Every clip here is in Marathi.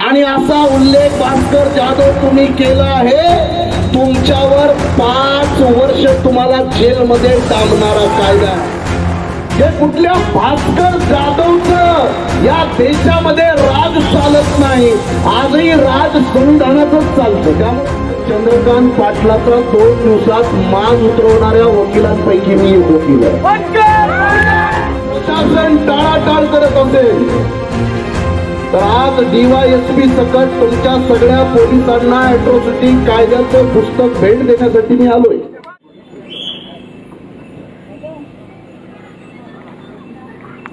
आणि असा उल्लेख भास्कर जाधव तुम्ही केला आहे, तुमच्यावर 5 वर्ष तुम्हाला जेलमध्ये डांबणारा कायदा आहे। हे कुठल्या भास्कर जाधवचं या देशामध्ये राज चालत नाही, आजही राज संविधानातच चालतं। त्यामुळे चंद्रकांत पाटलाचा 2 दिवसात मान उतरवणाऱ्या वकिलांपैकी मी एक वकील आहे। प्रशासन टाळाटाळ करत असेल तर आज DYSP सकट तुमच्या सगळ्या पोलिसांना अॅट्रॉसिटी कायद्याचं पुस्तक भेट देण्यासाठी मी आलोय।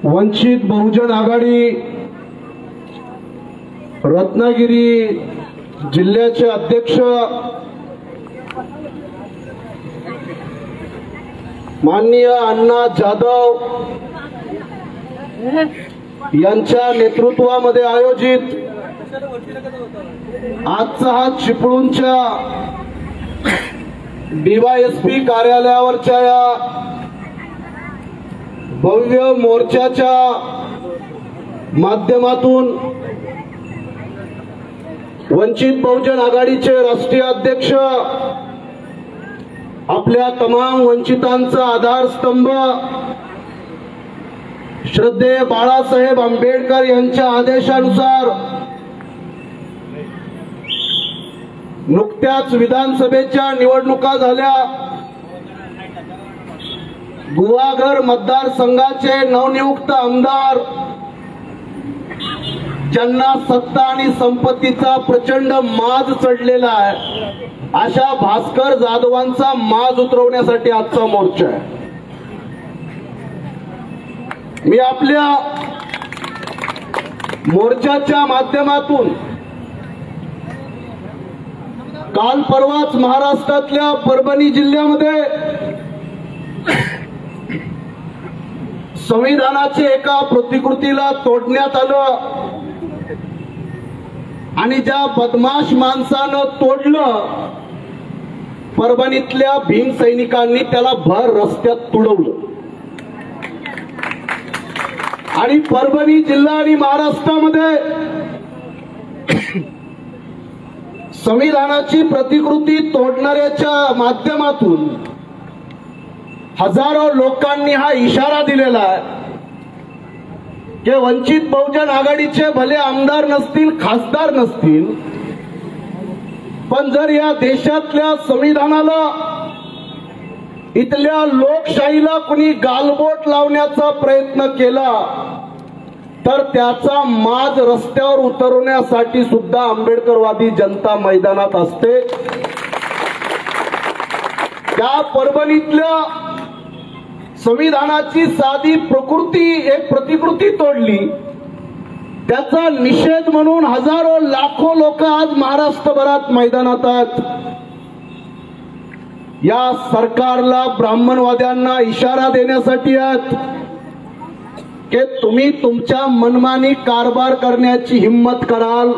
वंचित बहुजन आघाडी रत्नागिरी जिल्ह्याचे अध्यक्ष माननीय अण्णा जाधव यांच्या नेतृत्वामध्ये आयोजित आजचा हा चिपळूणच्या DYSP कार्यालयावरच्या या भव्य मोर्चाच्या माध्यमातून वंचित बहुजन आघाडीचे राष्ट्रीय अध्यक्ष आपल्या तमाम वंचितांचा आधारस्तंभ श्रद्धेय बाळासाहेब आंबेडकर यांच्या आदेशानुसार नुकत्याच विधानसभेच्या निवडणुका झाल्या, गुहागर मतदारसंघाचे नवनियुक्त आमदार ज्यांना सत्ता आणि संपत्तीचा प्रचंड माज चढलेला आहे, अशा भास्कर जाधवांचा माज उतरवण्यासाठी आजचा मोर्चा आहे। मी आपल्या मोर्चाच्या माध्यमातून काल परवाच महाराष्ट्रातल्या परभणी जिल्ह्यामध्ये संविधानाचे एका प्रतिकृतीला तोडण्यात आलं आणि ज्या बदमाश माणसानं तोडलं, परभणीतल्या भीम सैनिकांनी त्याला भर रस्त्यात तुडवलं आणि परभणी जिल्हा आणि महाराष्ट्रामध्ये संविधानाची प्रतिकृती तोडणाऱ्याच्या माध्यमातून हजारो लोकांनी हा इशारा दिलेला आहे की वंचित बहुजन आघाडीचे भले आमदार नसतील, खासदार नसतील, पण जर या देशातल्या संविधानाला, इथल्या लोकशाहीला कुणी गालबोट लावण्याचा प्रयत्न केला तर त्याचा माज रस्त्यावर उतरवण्यासाठी सुद्धा आंबेडकरवादी जनता मैदानात असते। त्या परभणीतल्या संविधानाची साधी एक प्रतिकृती तोडली, त्याचा निषेध म्हणून हजारो लाखो लोक आज महाराष्ट्रभरात मैदानात आहेत। या सरकारला, ब्राह्मणवाद्यांना इशारा देण्यासाठी आहेत की तुम्ही तुमच्या मनमानी कारभार करण्याची हिम्मत कराल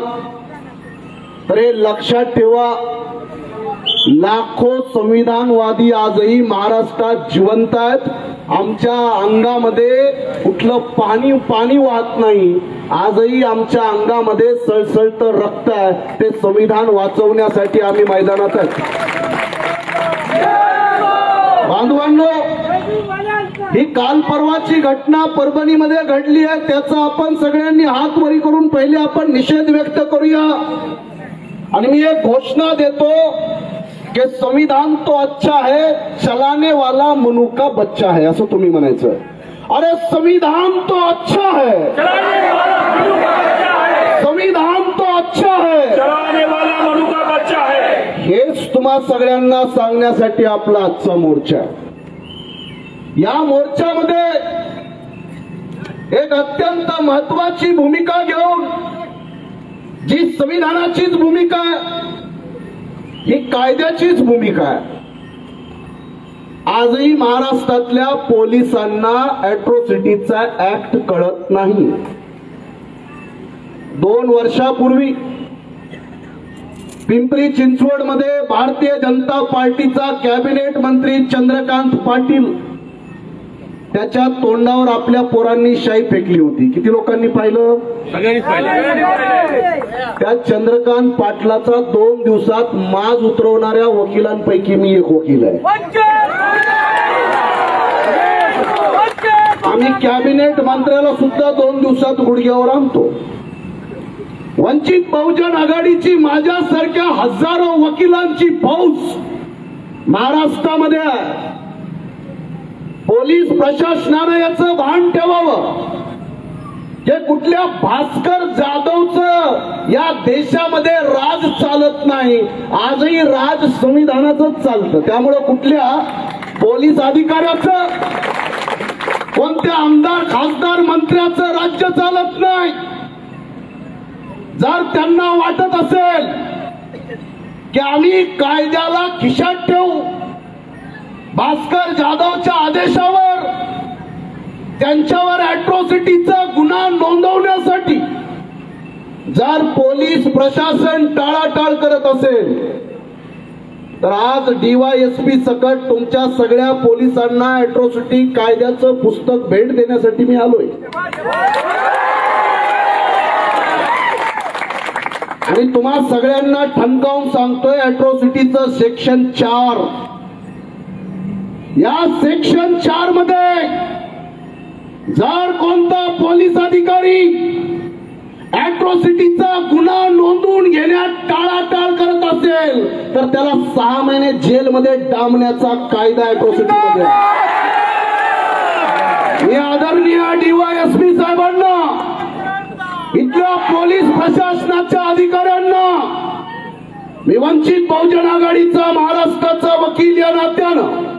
तर हे लक्षात ठेवा, लाखो संविधानवादी आजही महाराष्ट्रात जिवंत आहेत। आमच्या अंगामध्ये कुठलं पाणी वाहत नाही, आजही आमच्या अंगामध्ये सळसळतं रक्त आहे, ते संविधान वाचवण्यासाठी आम्ही मैदानात आहेत। बांधवांनो, ही काल परवाची घटना परभणीमध्ये घडली आहे, त्याचा आपण सगळ्यांनी हात वरी करून पहिले आपण निषेध व्यक्त करूया आणि मी एक घोषणा देतो कि संविधान तो अच्छा है, चलाने वाला मनु का बच्चा है, असं तुम्ही म्हणायचं। अरे संविधान तो अच्छा है, चलाने वाला मनु का बच्चा है, संविधान तो अच्छा है, चलाने वाला मनु का बच्चा है, हेच तुम्हा सगळ्यांना सांगण्यासाठी आपला आजचा मोर्चा आहे। या मोर्चामध्ये एक अत्यंत महत्वाची भूमिका घेऊन, जी संविधानाचीच भूमिका आहे, ही कायद्याचीच भूमिका आहे। आजही महाराष्ट्रातल्या पोलिसांना अॅट्रॉसिटीचा ऍक्ट कळत नाही। 2 वर्षापूर्वी पिंपरी चिंचवड मध्ये भारतीय जनता पार्टीचा कॅबिनेट मंत्री चंद्रकांत पाटील, त्याच्या तोंडावर आपल्या पोरांनी शाई फेकली होती। किती लोकांनी पाहिलं? सगळ्यांनी पाहिलं। त्या चंद्रकांत पाटलाचा 2 दिवसात माज उतरवणाऱ्या वकिलांपैकी मी एक वकील आहे. आम्ही कॅबिनेट मंत्र्याला सुद्धा 2 दिवसात गुडघ्यावर आणतो. वंचित बहुजन आघाडीची माझ्यासारख्या हजारो वकिलांची फौज महाराष्ट्रामध्ये आहे. पोलीस प्रशासनानं याचं भान ठेवावं की कुठल्या भास्कर जाधवचं या देशामध्ये राज चालत नाही. आजही राज संविधानाचंच चालतं. त्यामुळे कुठल्या पोलीस अधिकाऱ्याचं, कोणत्या आमदार खासदार मंत्र्याचं राज्य चालत नाही. जर त्यांना वाटत असेल की आम्ही कायद्याला खिशात ठेवू, भास्कर जाधवच्या आदेशावर त्यांच्यावर अॅट्रॉसिटीचा गुन्हा नोंदवण्यासाठी जर पोलीस प्रशासन टाळाटाळ करत असेल तर आज DYSP सकट तुमच्या सगळ्या पोलिसांना अॅट्रॉसिटी कायद्याचं पुस्तक भेट देण्यासाठी मी आलोय. आणि तुम्हा सगळ्यांना ठणकावून सांगतोय, अॅट्रॉसिटीचं सेक्शन 4, या सेक्शन 4 मध्ये जर कोणता पोलीस अधिकारी अॅट्रॉसिटीचा गुन्हा नोंदवून घेण्यात टाळाटाळ करत असेल तर त्याला 6 महिने जेलमध्ये डांबण्याचा कायदा अॅट्रॉसिटीमध्ये. मी आदरणीय DYSP साहेबांना, इथल्या पोलीस प्रशासनाच्या अधिकाऱ्यांना, मी वंचित बहुजन आघाडीचा महाराष्ट्राचा वकील या नात्यानं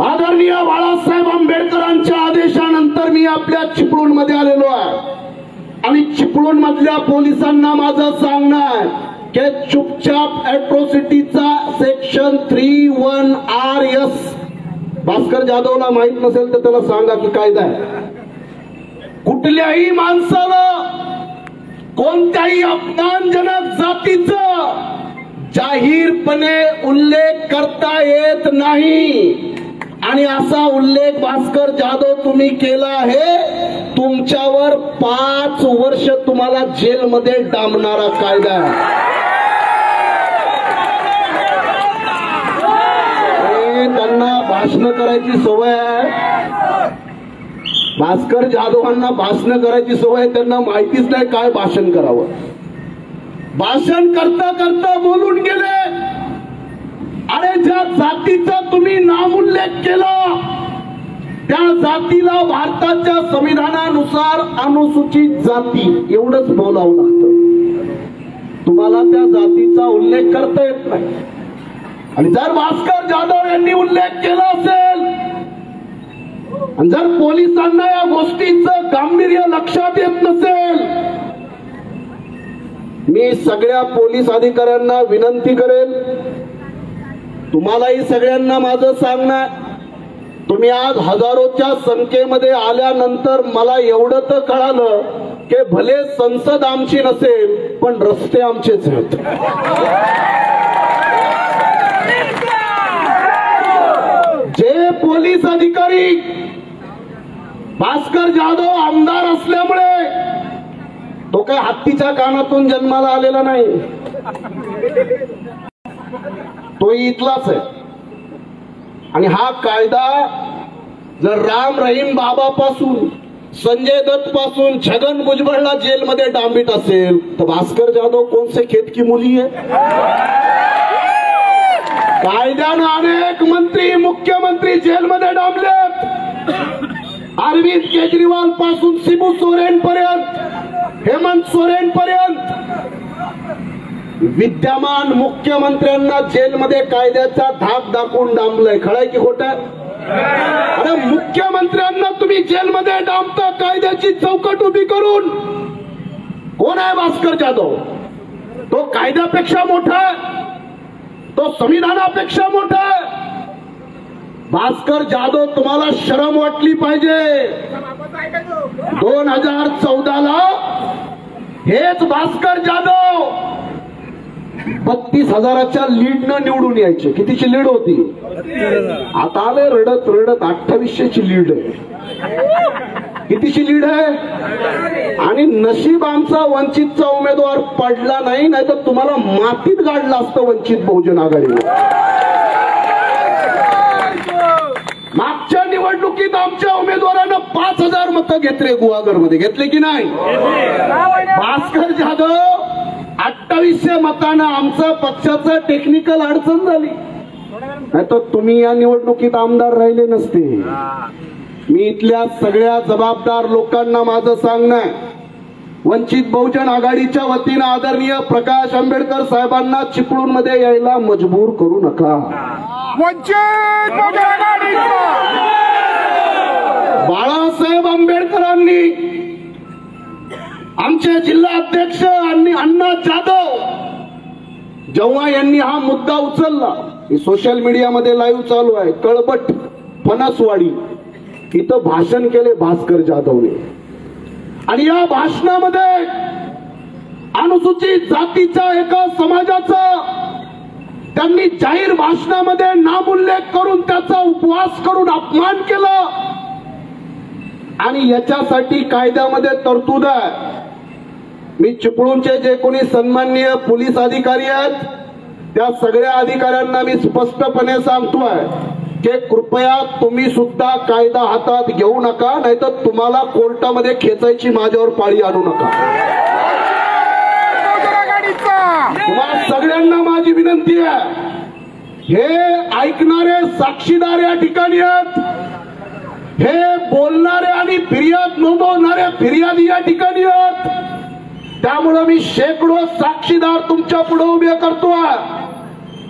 आदरणीय बाळासाहेब आंबेडकरांच्या आदेशानंतर मी आपल्या चिपळूण मध्ये आलेलो आहे. आणि चिपळूण मधल्या पोलिसांना माझं सांगणं आहे की चुपचाप अॅट्रॉसिटीचा सेक्शन 31RS भास्कर जाधवला माहित नसेल तर त्याला सांगा की कायदा आहे. कुठल्याही माणसाला कोणत्याही अपमानजनक जातीचा जाहीरपणे उल्लेख करता येत नाही. आणि असा उल्लेख भास्कर जाधव तुम्ही केला आहे, तुमच्यावर 5 वर्ष तुम्हाला जेलमध्ये डांबणारा कायदा आहे. त्यांना भाषण करायची सवय आहे. भास्कर जाधवांना भाषण करायची सवय, त्यांना माहितीच नाही काय भाषण करावं. भाषण करता करता बोलून गेले. अरे ज्या जातीचा तुम्ही नामोल्लेख केला त्या जातीला भारताच्या संविधानानुसार अनुसूचित जाती एवढंच बोलावं लागतं. तुम्हाला त्या जातीचा उल्लेख करता येत नाही. आणि जर भास्कर जाधव यांनी उल्लेख केला असेल आणि जर पोलिसांना या गोष्टीचं गांभीर्य लक्षात येत नसेल, मी सगळ्या पोलीस अधिकाऱ्यांना विनंती करेल, तुम्हालाही सगळ्यांना माझं सांगणं, तुम्ही आज हजारोच्या संख्येमध्ये आल्यानंतर मला एवढं तर कळालं की भले संसद आमची नसेल पण रस्ते आमचेच आहेत. जे पोलीस अधिकारी भास्कर जाधव आमदार असल्यामुळे, तो काय हत्तीच्या कानातून जन्माला आलेला नाही, तो इथलाच आहे. आणि हा कायदा जर राम रहीम बाबा पासून, संजय दत्त पासून छगन भुजबळला जेलमध्ये डांबीत असेल तर भास्कर जाधव कोणसे खेत की मुली आहे. कायद्यानं अनेक मंत्री, मुख्यमंत्री जेलमध्ये डांबलेत. अरविंद केजरीवाल पासून शिबू सोरेन पर्यंत, हेमंत सोरेन पर्यंत विद्यमान मुख्यमंत्र्यांना जेलमध्ये कायद्याचा धाक दाखवून डांबलंय. खरंय की खोटं? अरे मुख्यमंत्र्यांना तुम्ही जेलमध्ये डांबता कायद्याची चौकट उभी करून. कोण आहे भास्कर जाधव? तो कायद्यापेक्षा मोठा आहे, तो संविधानापेक्षा मोठा आहे. भास्कर जाधव, तुम्हाला शरम वाटली पाहिजे. 2014ला हेच भास्कर जाधव 32,000च्या लीडनं निवडून यायचे. कितीची लीड होती? आता आले रडत रडत 2800ची लीड आहे. कितीशी लीड आहे? आणि नशीब आमचा वंचितचा उमेदवार पडला नाही, नाही तर तुम्हाला मातीत गाडलं असतं वंचित बहुजन आघाडीने. मागच्या निवडणुकीत आमच्या उमेदवारानं 5000 मतं घेतले, गुहागरमध्ये घेतले की नाही? भास्कर जाधव 2800 मतांना आमचा पक्षाचं टेक्निकल अडचण झाली, नाही तर तुम्ही या निवडणुकीत आमदार राहिले नसते. मी इथल्या सगळ्या जबाबदार लोकांना माझं सांगणं आहे, वंचित बहुजन आघाडीच्या वतीनं आदरणीय प्रकाश आंबेडकर साहेबांना चिपळूणमध्ये यायला मजबूर करू नका. वंचित बहुजन आघाडीचा बाळासाहेब आंबेडकरांनी आमचे जिल्हा अध्यक्ष आणि अण्णा जाधव जेव्हा यांनी हा मुद्दा उचलला, सोशल मीडियामध्ये लाईव्ह चालू आहे, कळबट फणसवाडी इथं भाषण केले भास्कर जाधवने, आणि या भाषणामध्ये अनुसूचित जातीच्या एका समाजाचा त्यांनी जाहीर भाषणामध्ये नामोल्लेख करून त्याचा उपवास करून अपमान केला. आणि याच्यासाठी कायद्यामध्ये तरतूद आहे. मी चिपळूणचे जे कोणी सन्माननीय पोलीस अधिकारी आहेत त्या सगळ्या अधिकाऱ्यांना मी स्पष्टपणे सांगतोय की कृपया तुम्ही सुद्धा कायदा हातात घेऊ नका, नाहीतर तुम्हाला कोर्टामध्ये खेचायची माझ्यावर पाळी आणू नका. तुम्हाला सगळ्यांना माझी विनंती आहे, हे ऐकणारे साक्षीदार या ठिकाणी आहेत, हे बोलणारे आणि फिर्याद नोंदवणारे फिर्यादी या ठिकाणी आहेत. त्यामुळे मी शेकडो साक्षीदार तुमच्या पुढे उभे करतोय.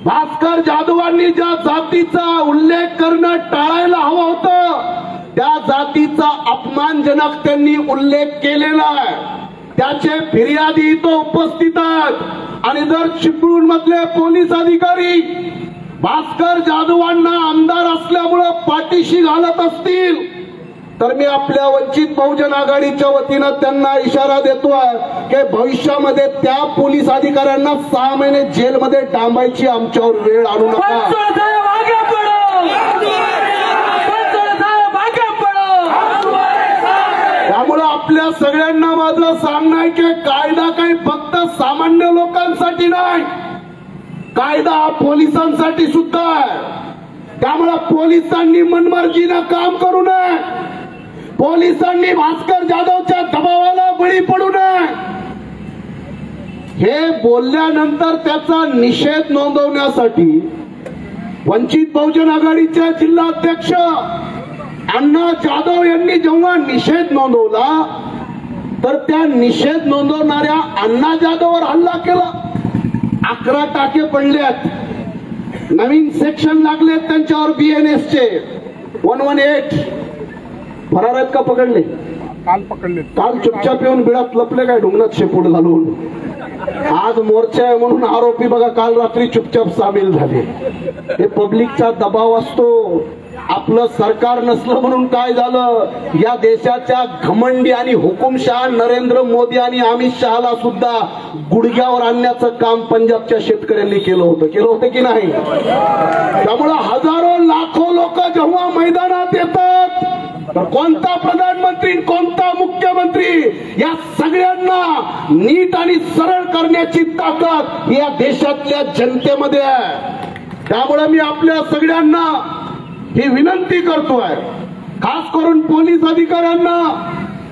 भास्कर जाधवांनी ज्या जातीचा उल्लेख करणं टाळायला हवं होतं त्या जातीचा अपमानजनक त्यांनी उल्लेख केलेला आहे. त्याचे फिर्यादी इथं उपस्थित आहेत. आणि जर चिपळूण मधले पोलीस अधिकारी भास्कर जाधवांना आमदार असल्यामुळे पाठीशी घालत असतील तर मी आपल्या वंचित बहुजन आघाडीच्या वतीनं त्यांना इशारा देतोय की भविष्यामध्ये त्या पोलीस अधिकाऱ्यांना 6 महिने जेलमध्ये डांबायची आमच्यावर वेळ आणू नका. त्यामुळे आपल्या सगळ्यांना माझं सांगणं आहे की कायदा काही फक्त सामान्य लोकांसाठी नाही, कायदा हा पोलिसांसाठी सुद्धा आहे. त्यामुळे पोलिसांनी मनमर्जीनं काम करू नये, पोलिसांनी भास्कर जाधवच्या दबावाला बळी पडू नये. हे बोलल्यानंतर त्याचा निषेध नोंदवण्यासाठी वंचित बहुजन आघाडीचे जिल्हा अध्यक्ष अण्णा जाधव यांनी जेव्हा निषेध नोंदवला तर त्या निषेध नोंदवणाऱ्या अण्णा जाधववर हल्ला केला. 11 टाके पडलेत, नवीन सेक्शन लागलेत त्यांच्यावर BNS चे 118. फरार आहेत का पकडले? काल पकडले. काल चुपचाप येऊन बिळात लपले काय ढुंगणात शेपूट घालून. आज मोर्चा आहे म्हणून आरोपी बघा काल रात्री चुपचाप सामील झाले. हे पब्लिकचा दबाव असतो. आपलं सरकार नसलं म्हणून काय झालं, या देशाच्या घमंडी आणि हुकुमशहा नरेंद्र मोदी आणि अमित शहाला सुद्धा गुडघ्यावर आणण्याचं काम पंजाबच्या शेतकऱ्यांनी केलं होतं की नाही? त्यामुळे हजारो लाखो लोक जेव्हा मैदानात येतात तर कोणता प्रधानमंत्री कोणता मुख्यमंत्री या सगळ्यांना नीट आणि सरळ करण्याची ताकद या देशातल्या जनतेमध्ये आहे. त्यामुळे मी आपल्या सगळ्यांना ही विनंती करतोय, खास करून पोलीस अधिकाऱ्यांना.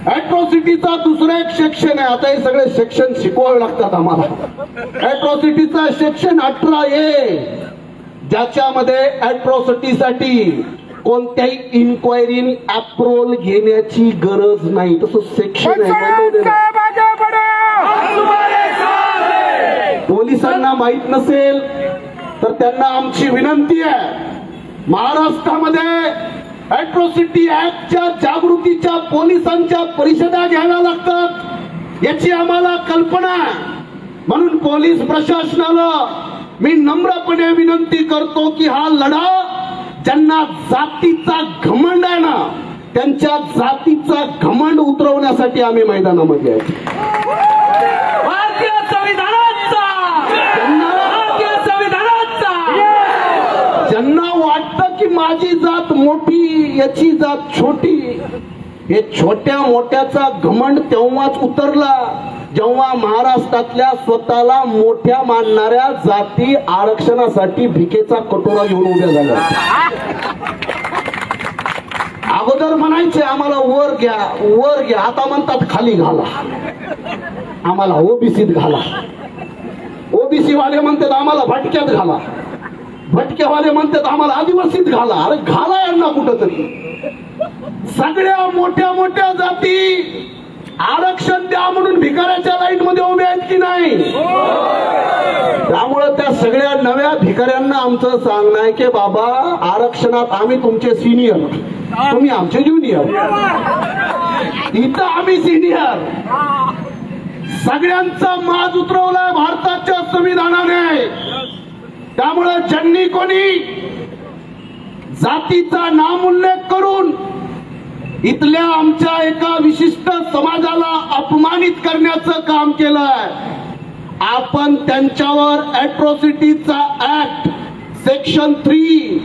अॅट्रॉसिटीचा दुसरा एक सेक्शन आहे, आता हे सगळे सेक्शन शिकवावे लागतात आम्हाला. अॅट्रॉसिटीचा सेक्शन 18A ज्याच्यामध्ये अॅट्रॉसिटीसाठी कोणत्याही इन्क्वायरी अप्रुव्हल घेण्याची गरज नाही तसं सेक्शन आहे. पोलिसांना माहित नसेल तर त्यांना आमची विनंती आहे, महाराष्ट्रामध्ये अॅट्रॉसिटी ऍक्टच्या जागृतीच्या पोलिसांच्या परिषदा घ्याव्या लागतात याची आम्हाला कल्पना आहे. म्हणून पोलीस प्रशासनाला मी नम्रपणे विनंती करतो की हा लढा ज्यांना जातीचा घमंड आहे ना त्यांच्या जातीचा घमंड उतरवण्यासाठी आम्ही मैदानामध्ये आहे. ज्यांना वाटतं की माझी जात मोठी याची जात छोटी, हे छोट्या मोठ्याचा घमंड तेव्हाच उतरला जेव्हा महाराष्ट्रातल्या स्वतःला मोठ्या मानणाऱ्या जाती आरक्षणासाठी भिकेचा कटोरा घेऊन उभ्या झाल्या. अगोदर म्हणायचे आम्हाला वर घ्या वर घ्या, आता म्हणतात खाली घाला, आम्हाला ओबीसीत घाला. ओबीसी वाले म्हणतात आम्हाला भटक्यात घाला, भटक्यावाले म्हणतात आम्हाला आदिवासीत घाला. अरे घाला यांना कुठंतरी. सगळ्या मोठ्या मोठ्या जाती आरक्षण द्या म्हणून भिकाऱ्याच्या लाईट मध्ये उभे आहेत की नाही? त्यामुळे त्या सगळ्या नव्या भिकाऱ्यांना आमचं सांगणं आहे की बाबा आरक्षणात आम्ही तुमचे सिनियर, तुम्ही आमचे ज्युनियर. इथं आम्ही सिनियर. सगळ्यांचा माज उतरवलाय भारताच्या संविधानाने. त्यामुळे ज्यांनी कोणी जातीचा नामोल्लेख करून इथल्या आमच्या एका विशिष्ट समाजाला अपमानित करण्याचं काम केलंय, आपण त्यांच्यावर अॅट्रॉसिटीचा act section 3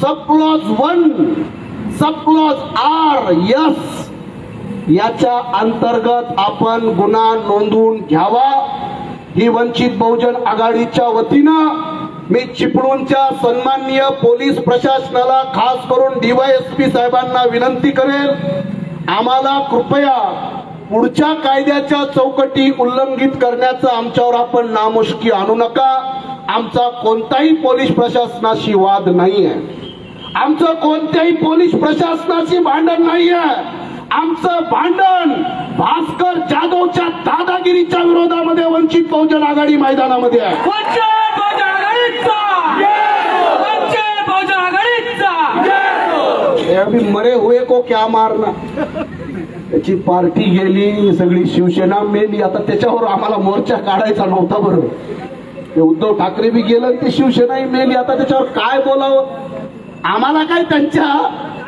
sub clause 1 sub clause RS याच्या अंतर्गत आपण गुन्हा नोंदवून घ्यावा. ही वंचित बहुजन आघाडीच्या वतीनं मी चिपळूणच्या सन्माननीय पोलीस प्रशासनाला खास करून DYSP साहेबांना विनंती करेल, आम्हाला कृपया पुढच्या कायद्याच्या चौकटी उल्लंघित करण्याचं आमच्यावर आपण नामुष्की आणू नका. आमचा कोणताही पोलीस प्रशासनाशी वाद नाहीये, आमचं कोणत्याही पोलीस प्रशासनाशी भांडण नाहीये. आमचं भांडण भास्कर जाधवच्या दादागिरीच्या विरोधामध्ये वंचित बहुजन आघाडी मैदानामध्ये आहे. अभी मरे हुए को क्या मारना. त्याची पार्टी गेली, सगळी शिवसेना मेली. आता त्याच्यावर आम्हाला मोर्चा काढायचा नव्हता. बरोबर, उद्धव ठाकरे बी गेलं, ते शिवसेनाही मेली. आता त्याच्यावर काय बोलावं? आम्हाला काय त्यांच्या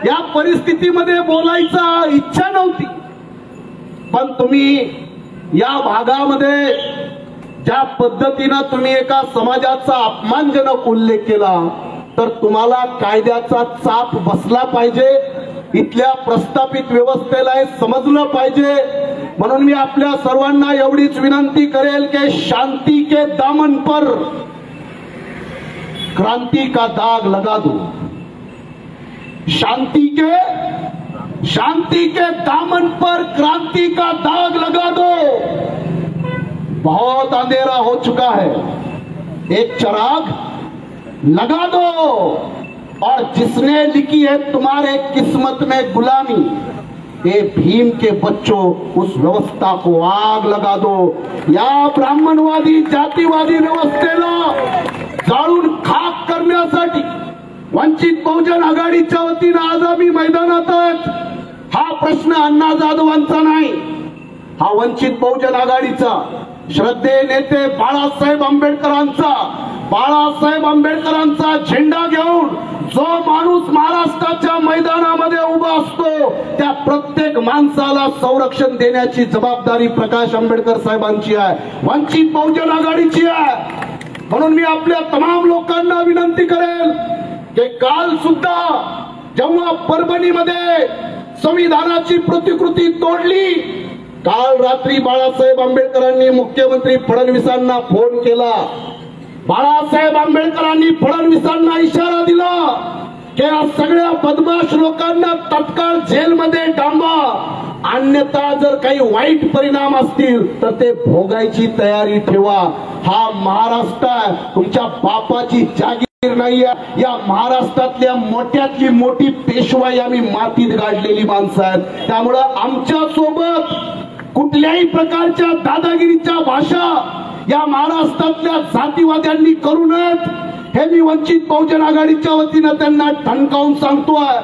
या परिस्थितीमध्ये बोलायचा इच्छा नव्हती. पण तुम्ही या भागामध्ये ज्या पद्धतीनं तुम्ही एका समाजाचा अपमानजनक उल्लेख केला, तर तुम्हाला कायद्याचा चाप बसला पाहिजे. इथल्या प्रस्थापित व्यवस्थेला हे समजलं पाहिजे. म्हणून मी आपल्या सर्वांना एवढीच विनंती करेल की शांति के दामन पर क्रांति का दाग लगा दो. शांति के दामन पर क्रांति का दाग लगा दो. बहुत अंधेरा हो चुका है, एक चिराग लगा दो. और जिसने लिखी है तुम्हारे किस्मत में गुलामी, ये भीम के बच्चों उस व्यवस्था को आग लगा दो. या ब्राह्मणवादी जातीवादी व्यवस्थेला जाळून खाक करण्यासाठी वंचित बहुजन आघाडीच्या वतीनं आज आम्ही मैदानात आहोत. हा प्रश्न अण्णा जाधवांचा नाही, हा वंचित बहुजन आघाडीचा, श्रद्धेय नेते बाळासाहेब आंबेडकरांचा झेंडा घेऊन जो माणूस महाराष्ट्राच्या मैदानामध्ये उभा असतो, त्या प्रत्येक माणसाला संरक्षण देण्याची जबाबदारी प्रकाश आंबेडकर साहेबांची आहे, वंचित बहुजन आघाडीची आहे. म्हणून मी आपल्या तमाम लोकांना विनंती करेल की काल सुद्धा जेव्हा परभणीमध्ये संविधानाची प्रतिकृती तोडली, काल रात्री बाळासाहेब आंबेडकरांनी मुख्यमंत्री फडणवीसांना फोन केला. बाळासाहेब आंबेडकरांनी फडणवीसांना इशारा दिला की या सगळ्या बदमाश लोकांना तत्काळ जेलमध्ये डांबा, अन्यथा जर काही वाईट परिणाम असतील तर ते भोगायची तयारी ठेवा. हा महाराष्ट्र आहे, तुमच्या बापाची जागीर नाहीये. या महाराष्ट्रातल्या मोठ्यातली मोठी पेशवाई आम्ही मातीत गाडलेली माणसं आहेत. त्यामुळं आमच्या सोबत कुठल्याही प्रकारच्या दादागिरीच्या भाषा या महाराष्ट्रातल्या जातीवाद्यांनी करू नयेत, हे मी वंचित बहुजन आघाडीच्या वतीनं त्यांना ठणकावून सांगतोय.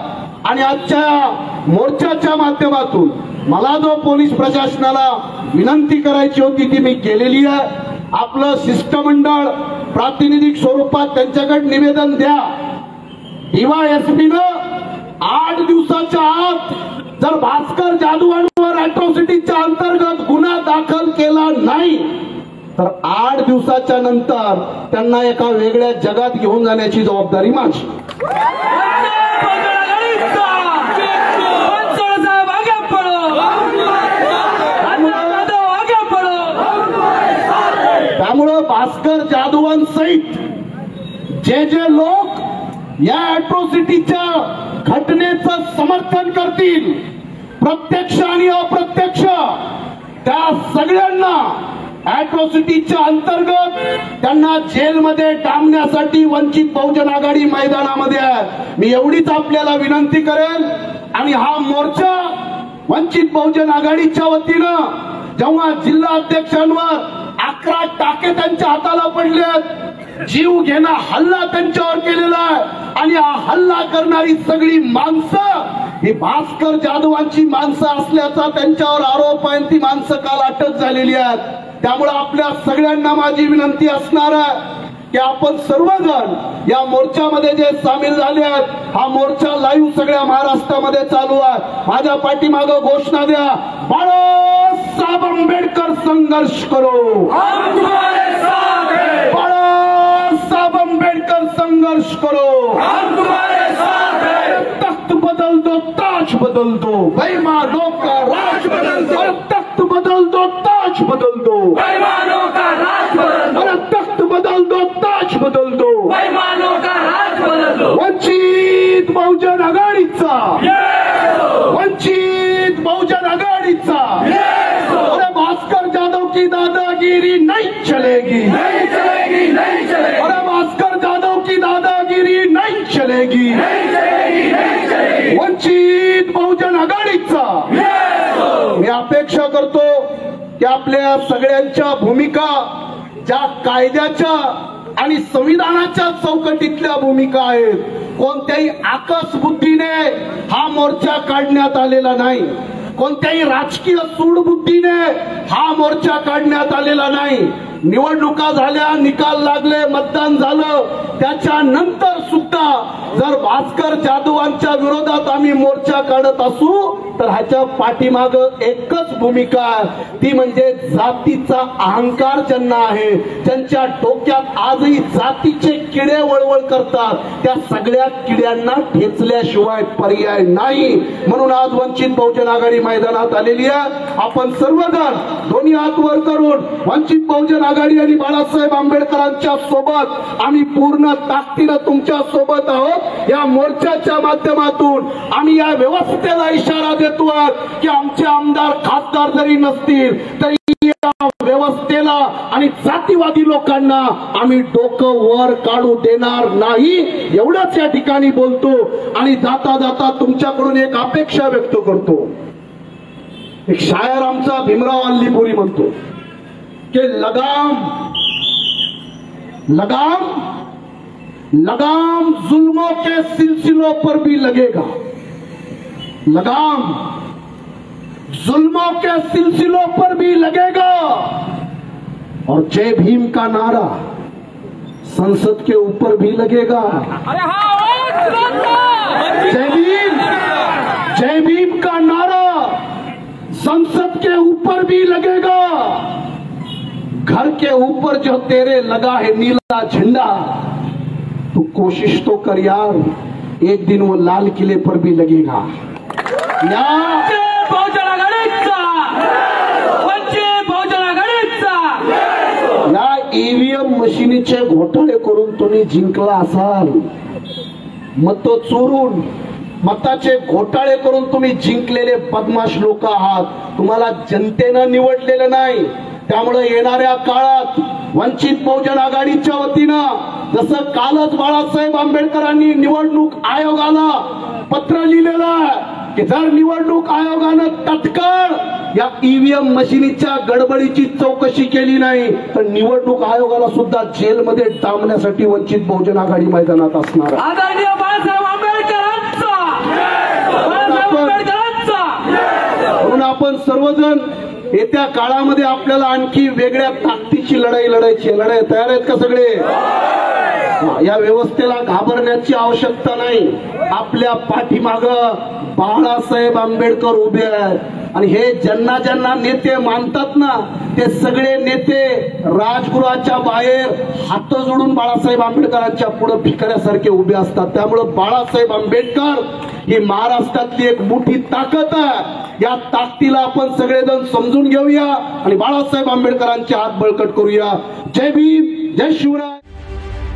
आणि आजच्या मोर्चाच्या माध्यमातून मला जो पोलीस प्रशासनाला विनंती करायची होती ती मी केलेली आहे. आपलं शिष्टमंडळ प्रातिनिधिक स्वरूपात त्यांच्याकडे निवेदन द्या. DYSPनं 8 दिवसाच्या आत जर भास्कर जाधवांवर अॅट्रॉसिटीच्या अंतर्गत गुन्हा दाखल केला नाही तर 8 दिवसाच्या नंतर त्यांना एका वेगळ्या जगात घेऊन जाण्याची जबाबदारी माझी. त्यामुळं भास्कर जाधवांसहित जे जे लोक या अॅट्रॉसिटीच्या घटनेचं समर्थन करतील, प्रत्यक्ष आणि अप्रत्यक्ष, त्या सगळ्यांना अॅट्रॉसिटीच्या अंतर्गत त्यांना जेलमध्ये डांबण्यासाठी वंचित बहुजन आघाडी मैदानामध्ये आहे. मी एवढीच आपल्याला विनंती करेल. आणि हा मोर्चा वंचित बहुजन आघाडीच्या वतीनं जेव्हा जिल्हा अध्यक्षांवर 11 टाके त्यांच्या हाताला पडलेत, जीव घेणा हल्ला त्यांच्यावर केलेला आहे, आणि हा हल्ला करणारी सगळी माणसं ही भास्कर जाधवांची माणसं असल्याचा त्यांच्यावर आरोप आहे. ती माणसं काल अटक झालेली आहेत. त्यामुळे आपल्या सगळ्यांना माझी विनंती असणार आहे की आपण सर्वजण या मोर्चामध्ये जे सामील झाले आहेत, हा मोर्चा लाईव्ह सगळ्या महाराष्ट्रामध्ये चालू आहे. माझ्या पाठीमागं घोषणा द्या, बाळासाहेब आंबेडकर संघर्ष करो, बाळासाहेब आंबेडकर संघर्ष करो, तख्त बदल दो ताज बदल दो, बेईमानों का राज बदल दो, तख्त बदल दो ताज बदल दो, बेईमानों का राज बदल दो, तख्त बदल दो ताज बदल दो, बेईमानों का राज बदल दो. वंचित बहुजन आघाडीचा, वंचित बहुजन आघाडीचा. अरे भास्कर जाधव की दादागिरी नहीं चलेगी, नहीं चलेगी, नहीं चलेगी. अरे भास्कर जाधव की दादागिरी नहीं चलेगी, नहीं चलेगी, नहीं चलेगी. वंचित बहुजन आघाडीचा. मी अपेक्षा करतो की आपल्या सगळ्यांच्या भूमिका ज्या कायद्याच्या आणि संविधानाच्या चौकटीतल्या भूमिका आहेत, कोणत्याही आकस बुद्धीने हा मोर्चा काढण्यात आलेला नाही, कोणत्याही राजकीय सूडबुद्धीने हा मोर्चा काढण्यात आलेला नाही. निवडणुका झाल्या, निकाल लागले, मतदान झालं, त्याच्यानंतर सुद्धा जर भास्कर जाधवांच्या विरोधात आम्ही मोर्चा काढत असू तर ह्याच्या पाठीमाग एकच भूमिका आहे, ती म्हणजे जातीचा अहंकार ज्यांना आहे, ज्यांच्या डोक्यात आजही जातीचे किडे वळवळ करतात, त्या सगळ्या किड्यांना ठेचल्याशिवाय पर्याय नाही. म्हणून आज वंचित बहुजन आघाडी मैदानात आलेली आहे. आपण सर्वजण दोन्ही हात वर करून वंचित बहुजन आघाडी आणि बाळासाहेब आंबेडकरांच्या सोबत आम्ही पूर्ण ताकदीनं तुमच्या सोबत आहोत. या मोर्चाच्या माध्यमातून आम्ही या व्यवस्थेला इशारा देतोय की आमचे आमदार खासदार जरी नसतील तरी या व्यवस्थेला आणि जातीवादी लोकांना आम्ही डोकं वर काढू देणार नाही, एवढंच या ठिकाणी बोलतो. आणि जाता जाता तुमच्याकडून एक अपेक्षा व्यक्त करतो. एक शायर आमचा भीमराव अल्लीपुरी म्हणतो कि लगाम लगाम लगाम जुल्मों के सिलसिलों पर भी लगेगा, लगाम जुल्मों के सिलसिलों पर भी लगेगा, और जय भीम का नारा संसद के ऊपर भी लगेगा. जय भीम का नारा संसद के ऊपर भी लगेगा. घर के ऊपर जो तेरे लगा है नीला झंडा, तू कोशिश तो कर यार, एक दिन वो लाल किले पर भी लगेगा. या ईव्हीएम मशीनीचे घोटाळे करून तुम्ही जिंकला असाल, मत चोरून मताचे घोटाळे करून तुम्ही जिंकलेले बदमाश लोक आहात. तुम्हाला जनतेनं निवडलेलं नाही. त्यामुळे येणाऱ्या काळात वंचित बहुजन आघाडीच्या वतीनं जसं कालच बाळासाहेब आंबेडकरांनी निवडणूक आयोगाला पत्र लिहिलेलं आहे की जर निवडणूक आयोगानं तत्काळ या ईव्हीएम मशिनीच्या गडबडीची चौकशी केली नाही तर निवडणूक आयोगाला सुद्धा जेलमध्ये डांबण्यासाठी वंचित बहुजन आघाडी मैदानात असणार आहे. आदरणीय बाळासाहेब आंबेडकरांचा, म्हणून आपण सर्वजण येत्या काळामध्ये आपल्याला आणखी वेगळ्या ताकदीची लढाई लढायची. लढाई तयार आहेत का सगळे? या व्यवस्थेला घाबरण्याची आवश्यकता नाही. आपल्या पाठीमागं बाळासाहेब आंबेडकर उभे आहेत आणि हे ज्यांना ज्यांना नेते मानतात ना ते सगळे नेते राजगृहाच्या बाहेर हात जोडून बाळासाहेब आंबेडकरांच्या पुढे भिकाऱ्यासारखे उभे असतात. त्यामुळे बाळासाहेब आंबेडकर ही महाराष्ट्रातली एक मोठी ताकद आहे. या ताकदीला आपण सगळेजण समजून घेऊया आणि बाळासाहेब आंबेडकरांचे हात बळकट करूया. जय भीम, जय शिवराय.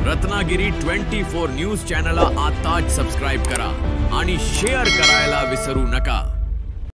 रत्नागिरी 24 न्यूज चॅनलला आताच सबस्क्राइब करा आणि शेअर करायला विसरू नका.